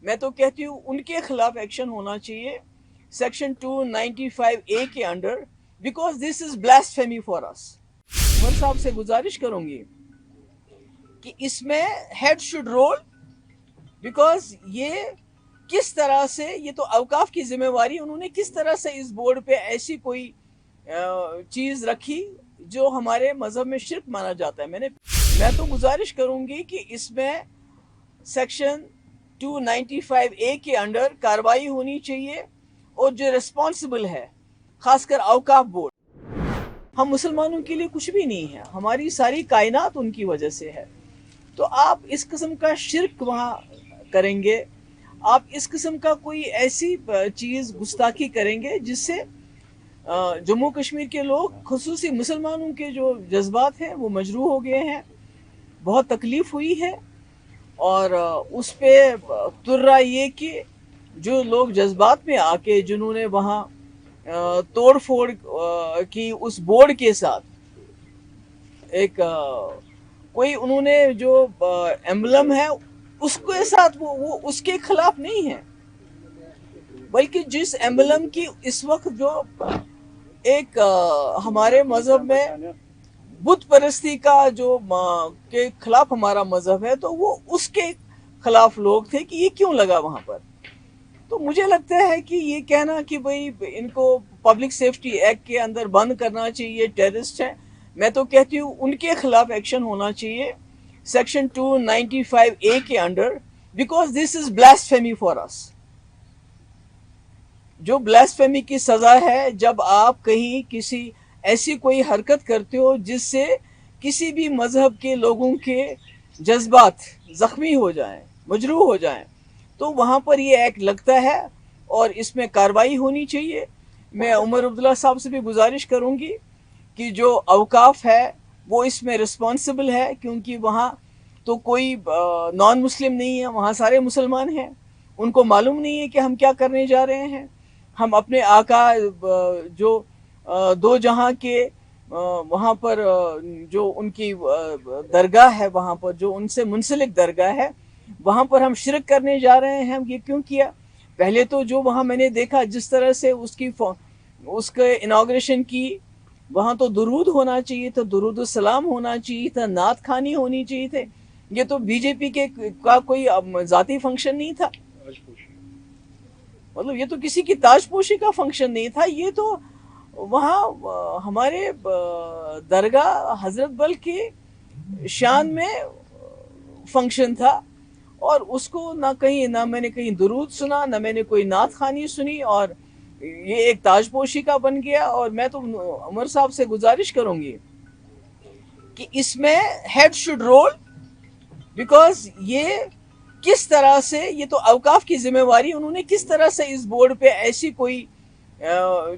میں تو کہتی ہوں ان کے خلاف ایکشن ہونا چاہیے سیکشن 295A کے under, because this is blasphemy for us. Umar صاحب سے گزارش کروں گی کہ اس میں ہیڈ شوڈ رول، بیکاز یہ کس طرح سے، یہ تو اوقاف کی ذمہ واری، انہوں نے کس طرح سے اس بورڈ پہ ایسی کوئی چیز رکھی جو ہمارے مذہب میں شرک مانا جاتا ہے۔ میں تو گزارش کروں گی کہ اس میں سیکشن 295A کے انڈر کارروائی ہونی چاہیے، اور جو ریسپانسبل ہے خاص کر اوقاف بورڈ، ہم مسلمانوں کے لیے کچھ بھی نہیں ہے، ہماری ساری کائنات ان کی وجہ سے ہے۔ تو آپ اس قسم کا شرک وہاں کریں گے، آپ اس قسم کا کوئی ایسی چیز گستاخی کریں گے جس سے جموں کشمیر کے لوگ، خصوصی مسلمانوں کے جو جذبات ہیں وہ مجروح ہو گئے ہیں، بہت تکلیف ہوئی ہے۔ اور اس پہ ترا یہ کہ جو لوگ جذبات میں آ کے جنہوں نے وہاں توڑ پھوڑ کی اس بورڈ کے ساتھ، ایک کوئی انہوں نے جو ایمبلم ہے اس کے ساتھ، وہ اس کے خلاف نہیں ہے، بلکہ جس ایمبلم کی اس وقت جو ایک ہمارے مذہب میں بت پرستی کا جو کے خلاف ہمارا مذہب ہے، تو وہ اس کے خلاف لوگ تھے کہ یہ کیوں لگا وہاں پر۔ تو مجھے لگتا ہے کہ یہ کہنا کہ بھئی ان کو پبلک سیفٹی ایکٹ کے اندر بند کرنا چاہیے، ٹیررسٹ ہیں، میں تو کہتی ہوں ان کے خلاف ایکشن ہونا چاہیے سیکشن 295A کے under, because this is blasphemy for us. جو بلاسفیمی کی سزا ہے جب آپ کہیں کسی ایسی کوئی حرکت کرتے ہو جس سے کسی بھی مذہب کے لوگوں کے جذبات زخمی ہو جائیں، مجروح ہو جائیں، تو وہاں پر یہ ایکٹ لگتا ہے اور اس میں کارروائی ہونی چاہیے۔ میں عمر عبداللہ صاحب سے بھی گزارش کروں گی کہ جو اوقاف ہے وہ اس میں رسپانسبل ہے، کیونکہ وہاں تو کوئی نان مسلم نہیں ہے، وہاں سارے مسلمان ہیں، ان کو معلوم نہیں ہے کہ ہم کیا کرنے جا رہے ہیں۔ ہم اپنے آقا جو دو جہاں کے وہاں پر جو ان کی درگاہ ہے، وہاں پر جو ان سے منسلک درگاہ ہے، وہاں پر ہم شرک کرنے جا رہے ہیں۔ یہ کیوں کیا؟ پہلے تو جو وہاں میں نے دیکھا جس طرح سے اس کے اناگریشن کی، وہاں تو درود ہونا چاہیے تھا، درود السلام ہونا چاہیے تھا، نعت خوانی ہونی چاہیے تھے۔ یہ تو بی جے پی کا کوئی ذاتی فنکشن نہیں تھا، مطلب یہ تو کسی کی تاج پوشی کا فنکشن نہیں تھا، یہ تو وہاں ہمارے درگاہ حضرت بل کی شان میں فنکشن تھا، اور اس کو نہ میں نے کہیں درود سنا، نہ میں نے کوئی نعت خوانی سنی، اور یہ ایک تاج پوشی کا بن گیا۔ اور میں تو عمر صاحب سے گزارش کروں گی کہ اس میں ہیڈ شوڈ رول، بیکاز یہ کس طرح سے، یہ تو اوقاف کی ذمہ واری، انہوں نے کس طرح سے اس بورڈ پہ ایسی کوئی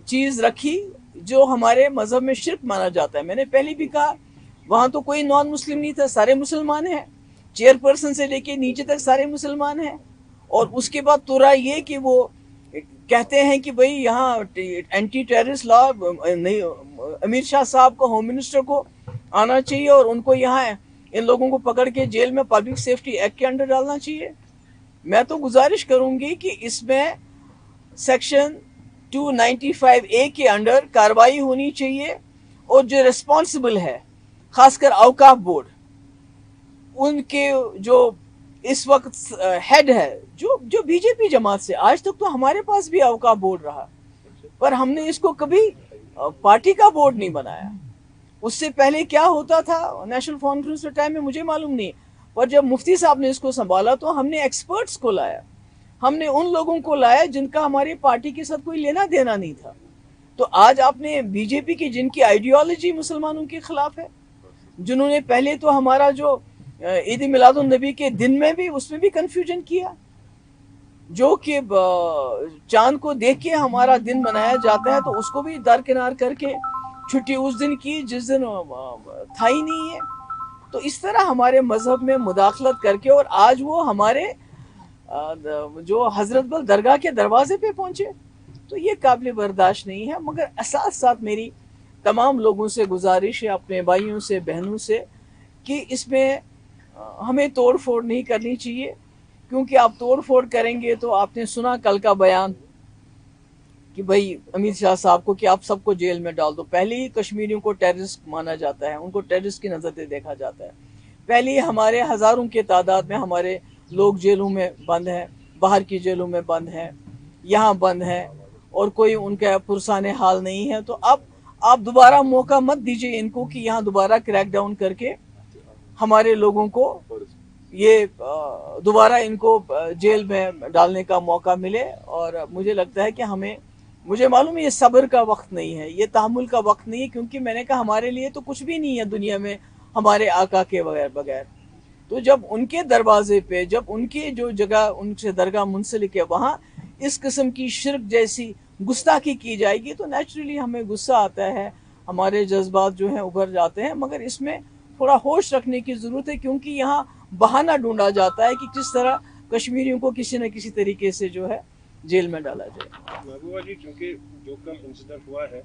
چیز رکھی جو ہمارے مذہب میں شرک مانا جاتا ہے۔ میں نے پہلے بھی کہا وہاں تو کوئی نان مسلم نہیں تھا، سارے مسلمان ہیں، چیئر پرسن سے لے کے نیچے تک سارے مسلمان ہیں۔ اور اس کے بعد ترا یہ کہ وہ کہتے ہیں کہ بھئی یہاں اینٹی ٹیررسٹ لا نہیں، امیر شاہ صاحب کو، ہوم منسٹر کو آنا چاہیے اور ان کو یہاں ان لوگوں کو پکڑ کے جیل میں پبلک سیفٹی ایکٹ کے انڈر ڈالنا چاہیے۔ میں تو گزارش کروں گی کہ اس میں سیکشن 295A کے انڈر کارروائی ہونی چاہیے، اور جو ریسپانسبل ہے خاص کر اوقاف بورڈ، ان کے جو اس وقت ہیڈ ہے، جو بی جے پی جماعت سے، آج تک تو ہمارے پاس بھی اوقاف بورڈ رہا، پر ہم نے اس کو کبھی پارٹی کا بورڈ نہیں بنایا۔ اس سے پہلے کیا ہوتا تھا نیشنل کانفرنس کے ٹائم میں مجھے معلوم نہیں، پر جب مفتی صاحب نے اس کو سنبھالا تو ہم نے ایکسپرٹس کو لایا، ہم نے ان لوگوں کو لایا جن کا ہماری پارٹی کے ساتھ کوئی لینا دینا نہیں تھا۔ تو آج آپ نے بی جے پی کی، جن کی آئیڈیالوجی مسلمانوں کے خلاف ہے، جنہوں نے پہلے تو ہمارا جو عید میلاد النبی کے دن میں بھی، اس میں بھی کنفیوژن کیا، جو کہ چاند کو دیکھ کے ہمارا دن منایا جاتا ہے تو اس کو بھی درکنار کر کے چھٹی اس دن کی جس دن تھا ہی نہیں ہے۔ تو اس طرح ہمارے مذہب میں مداخلت کر کے، اور آج وہ ہمارے جو حضرت بل درگاہ کے دروازے پہ پہنچے، تو یہ قابل برداشت نہیں ہے۔ مگر ساتھ ساتھ میری تمام لوگوں سے گزارش ہے، اپنے بھائیوں سے، بہنوں سے، کہ اس میں ہمیں توڑ پھوڑ نہیں کرنی چاہیے، کیونکہ آپ توڑ پھوڑ کریں گے تو آپ نے سنا کل کا بیان کہ بھائی امت شاہ صاحب کو کہ آپ سب کو جیل میں ڈال دو. پہلے ہی کشمیریوں کو ٹیررسٹ مانا جاتا ہے, ان کو ٹیررسٹ کی نظر سے دیکھا جاتا ہے. پہلے ہی ہمارے ہزاروں کے تعداد میں ہمارے لوگ جیلوں میں بند ہیں, باہر کی جیلوں میں بند ہیں, یہاں بند ہیں, اور کوئی ان کا پرسان حال نہیں ہے. تو اب آپ دوبارہ موقع مت دیجیے ان کو کہ یہاں دوبارہ کریک ڈاؤن کر کے ہمارے لوگوں کو یہ دوبارہ ان کو جیل میں ڈالنے کا موقع ملے. اور مجھے لگتا ہے کہ مجھے معلوم ہے یہ صبر کا وقت نہیں ہے, یہ تحمل کا وقت نہیں ہے, کیونکہ میں نے کہا ہمارے لیے تو کچھ بھی نہیں ہے دنیا میں ہمارے آقا کے بغیر. تو جب ان کے دروازے پہ, جب ان کی جو جگہ ان سے درگاہ منسلک ہے وہاں اس قسم کی شرک جیسی گستاخی کی جائے گی تو نیچرلی ہمیں غصہ آتا ہے, ہمارے جذبات جو ہیں ابھر جاتے ہیں. مگر اس میں تھوڑا ہوش رکھنے کی ضرورت ہے, کیونکہ یہاں بہانہ ڈھونڈا جاتا ہے کہ کس طرح کشمیریوں کو کسی نہ کسی طریقے سے جو ہے جیل میں ڈالا جائے. محبوبہ جی, چونکہ جو کل انسیڈنٹ ہوا ہے,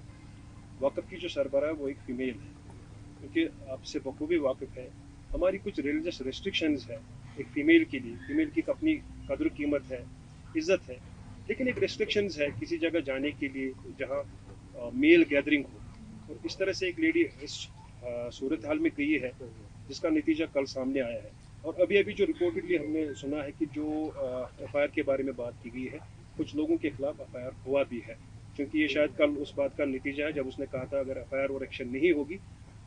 وقت کی جو سربراہ ہے وہ ایک فیمیل ہے, کیونکہ آپ سے بخوبی واقف ہے ہماری کچھ ریلیجس ریسٹرکشنز ہے ایک فیمیل کے لیے. فیمیل کی اپنی قدر قیمت ہے, عزت ہے, لیکن ایک ریسٹرکشنز ہے کسی جگہ جانے کے لیے جہاں میل گیدرنگ ہو. اور اس طرح سے ایک لیڈی اس صورتحال میں گئی ہے جس کا نتیجہ کل سامنے آیا ہے. اور ابھی جو رپورٹڈلی ہم نے سنا ہے کہ جو ایف آئی آر کے بارے میں بات کی گئی ہے, کچھ لوگوں کے خلاف ایف آئی آر ہوا بھی ہے, کیونکہ یہ شاید کل اس بات کا نتیجہ ہے جب اس نے کہا تھا اگر ایف آئی آر اور ایکشن نہیں ہوگی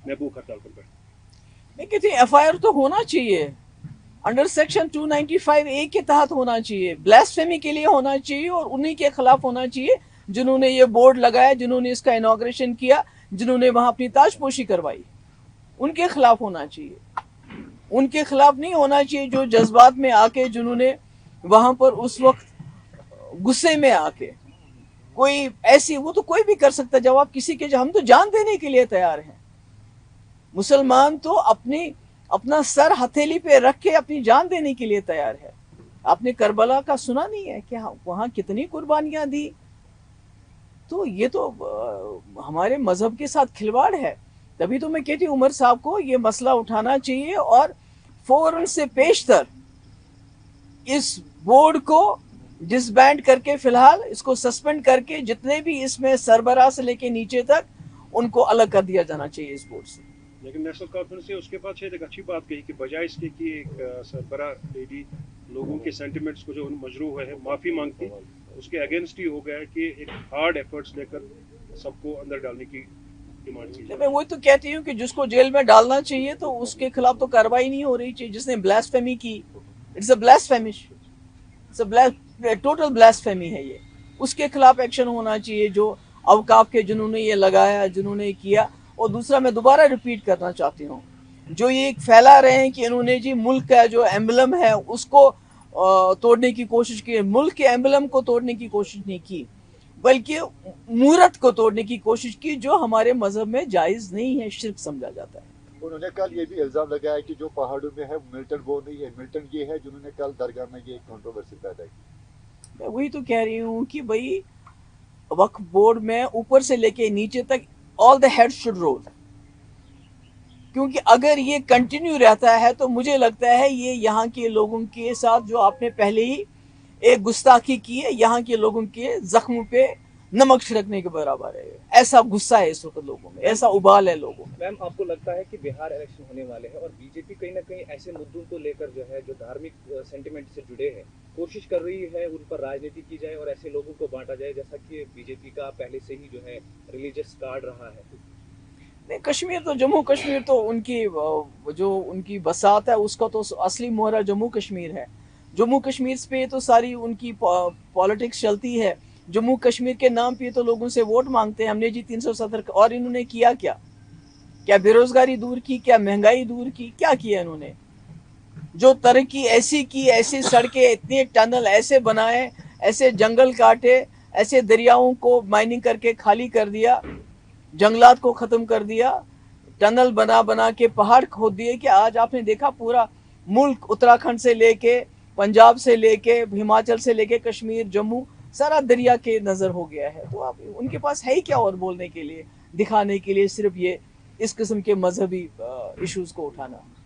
میں بھوک ہڑتال پر بیٹھوں. میں کہتی ہوں ایف آئی آر تو ہونا چاہیے, انڈر سیکشن 295A کے تحت ہونا چاہیے, بلاسفیمی کے لیے ہونا چاہیے, اور انہی کے خلاف ہونا چاہیے جنہوں نے یہ بورڈ لگایا, جنہوں نے اس کا انوگریشن کیا, جنہوں نے وہاں اپنی تاج پوشی کروائی, ان کے خلاف ہونا چاہیے. ان کے خلاف نہیں ہونا چاہیے جو جذبات میں آ کے, جنہوں نے وہاں پر اس وقت غصے میں آ کے کوئی ایسی, وہ تو کوئی بھی کر سکتا, جب آپ کسی کے, ہم تو جان دینے کے لیے تیار ہیں. مسلمان تو اپنا سر ہتھیلی پہ رکھ کے اپنی جان دینے کے لیے تیار ہے. آپ نے کربلا کا سنا نہیں ہے کہ وہاں کتنی قربانیاں دی؟ تو یہ تو ہمارے مذہب کے ساتھ کھلواڑ ہے. تبھی تو میں کہتی ہوں عمر صاحب کو یہ مسئلہ اٹھانا چاہیے, اور فوراً سے پیشتر اس بورڈ کو ڈس بینڈ کر کے, فی الحال اس کو سسپینڈ کر کے, جتنے بھی اس میں سربراہ سے لے کے نیچے تک ان کو الگ کر دیا جانا چاہیے اس بورڈ سے. لیکن نیشنل کانفرنس نے اس کے بعد شاید ایک اچھی بات کہی کہ بجائے اس کے کہ ایک سربراہ لیڈی لوگوں کے سینٹیمنٹس کو جو مجروح ہوئے ہیں معافی مانگتی, اس کے اگینسٹ ہی ہو گیا ہے کہ ایک ہارڈ ایفرٹس لے کر سب کو اندر ڈالنے کی ڈیمانڈ کی. میں وہی تو کہتی ہوں کہ جس کو جیل میں ڈالنا چاہیے تو اس کے خلاف تو کارروائی نہیں ہو رہی چاہیے. جس نے بلاسفیمی کی, اٹس اے بلاسفیمش, ٹوٹل بلاسفیمی ہے یہ, اس کے خلاف ایکشن ہونا چاہیے. جو اوقاف کے جنہوں نے یہ لگایا, جنہوں نے کیا. اور دوسرا میں دوبارہ ریپیٹ کرنا چاہتی ہوں, جو یہ پھیلا رہے ہیں کہ انہوں نے جی ملک کا جو ایمبلم ہے اس کو توڑنے کی کوشش کی, ملک کے ایمبلم کو توڑنے کی کوشش نہیں کی, بلکہ مورت کو توڑنے کی کوشش کی, جو ہمارے مذہب میں جائز نہیں ہے, شرک سمجھا جاتا ہے. انہوں نے کل یہ بھی الزام لگایا کہ جو پہاڑوں میں ہے ملٹن وہ نہیں ہے, ملٹن یہ ہے جنہوں نے کل درگاہ میں یہ کنٹروورسی پیدا کی. میں وہی تو کہہ رہی ہوں کہ بھائی وقف بورڈ میں اوپر سے لے کے نیچے تک all the heads should roll, کیونکہ اگر یہ کنٹینیو رہتا ہے تو مجھے لگتا ہے یہ یہاں کے لوگوں کے ساتھ جو آپ نے پہلے ہی ایک گستاخی کی ہے, یہاں کے لوگوں کے زخموں پہ نمک چھڑکنے کے برابر ہے. ایسا غصہ ہے اس وقت لوگوں میں, ایسا ابال ہے لوگوں میں. میم آپ کو لگتا ہے کہ بہار الیکشن ہونے والے ہیں اور بی جے پی کہیں نہ کہیں ایسے مدعوں کو لے کر جو ہے جو دھارمک سینٹیمنٹ سے جڑے ہیں کوشش کر رہی ہے ان پر راجنیتی کی جائے اور ایسے لوگوں کو بانٹا جائے, جیسا کہ بی جے پی کا پہلے سے ہی جو ہے ریلیجس کارڈ رہا ہے؟ نہیں, کشمیر تو جموں کشمیر تو ان کی جو ان کی بساط ہے اس کا تو اصلی مہرہ جموں کشمیر ہے. جموں کشمیر پہ تو ساری ان کی پالیٹکس چلتی ہے. جموں کشمیر کے نام پہ تو لوگوں سے ووٹ مانگتے ہیں, ہم نے جی 370, اور انہوں نے کیا بے روزگاری دور کی, کیا مہنگائی دور کی, کیا کیا انہوں نے؟ جو ترقی ایسی کی, ایسی سڑکیں, اتنے ٹنل ایسے بنائے, ایسے جنگل کاٹے, ایسے دریاؤں کو مائننگ کر کے خالی کر دیا, جنگلات کو ختم کر دیا, ٹنل بنا کے پہاڑ کھود دیے, کہ آج آپ نے دیکھا پورا ملک اتراکھنڈ سے لے کے پنجاب سے لے کے ہماچل سے لے کے کشمیر, جموں, سارا دریا کے نظر ہو گیا ہے. تو اب ان کے پاس ہے ہی کیا اور بولنے کے لیے, دکھانے کے لیے, صرف یہ اس قسم کے مذہبی ایشوز کو اٹھانا.